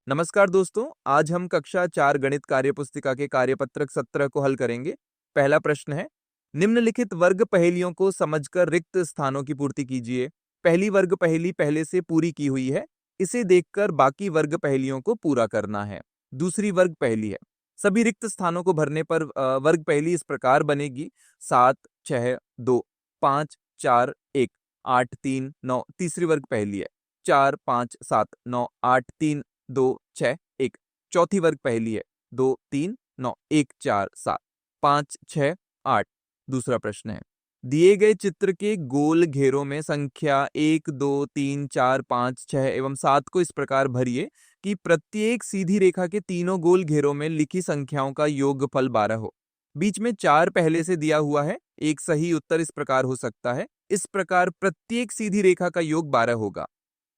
नमस्कार दोस्तों, आज हम कक्षा 4 गणित कार्यपुस्तिका के कार्यपत्रक 17 को हल करेंगे। पहला प्रश्न है, निम्नलिखित वर्ग पहेलियों को समझकर रिक्त स्थानों की पूर्ति कीजिए। पहली वर्ग पहेली पहले से पूरी की हुई है, इसे देखकर बाकी वर्ग पहेलियों को पूरा करना है। दूसरी वर्ग पहेली है, सभी रिक्त स्थानों को भरने पर वर्ग पहेली इस प्रकार बनेगी: 7, 6, 2, 5, 4, 1, 8, 3, 9। तीसरी वर्ग पहेली है, 4, 5, 7, 9, 8, 3, 2, 6, 1। चौथी वर्ग पहेली है, 2, 3, 9, 1, 4, 7, 5, 6, 8। दूसरा प्रश्न है, दिए गए चित्र के गोल घेरों में संख्या 1, 2, 3, 4, 5, 6 एवं 7 को इस प्रकार भरिए कि प्रत्येक सीधी रेखा के तीनों गोल घेरों में लिखी संख्याओं का योगफल 12 हो। बीच में 4 पहले से दिया हुआ है। एक सही उत्तर इस प्रकार हो सकता है, इस प्रकार प्रत्येक सीधी रेखा का योग 12 होगा।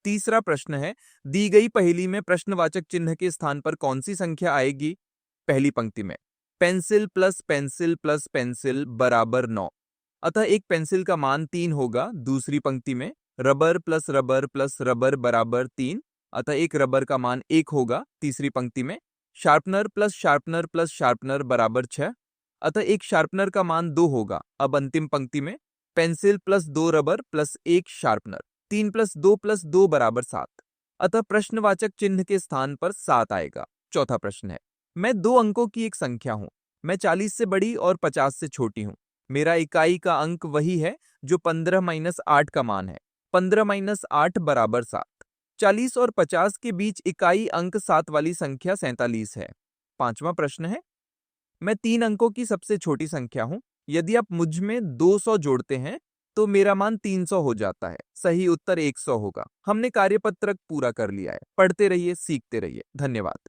तीसरा प्रश्न है, दी गई पहेली में प्रश्नवाचक चिन्ह के स्थान पर कौन सी संख्या आएगी? पहली पंक्ति में pencil plus pencil plus pencil बराबर 9, अतः एक पेंसिल का मान 3 होगा। दूसरी पंक्ति में रबर प्लस रबर बराबर 3, अतः एक रबर का मान 1 होगा। तीसरी पंक्ति में शार्पनर प्लस शार्पनर बराबर 6, अतः एक शार्पनर का मान 2 होगा। अब अंतिम पंक्ति में pencil plus 2 rubber plus 1 sharpener, 3 plus 2 बराबर 7, अतः प्रश्नवाचक चिन्ह के स्थान पर 7 आएगा। चौथा प्रश्न है, मैं 2 अंकों की एक संख्या हूं। मैं 40 से बड़ी और 50 से छोटी हूं। मेरा इकाई का अंक वही है जो 15 माइनस 8 का मान है। 15 माइनस 8 बराबर 7। 40 और 50 के बीच इकाई अंक 7 वाली संख्या 47 है। पांचवा प्रश्न है, मैं 3 अंकों की सबसे छोटी संख्या हूं। यदि आप मुझ में 200 जोड़ते हैं तो मेरा मान 300 हो जाता है। सही उत्तर 100 होगा। हमने कार्यपत्रक पूरा कर लिया है। पढ़ते रहिए, सीखते रहिए। धन्यवाद।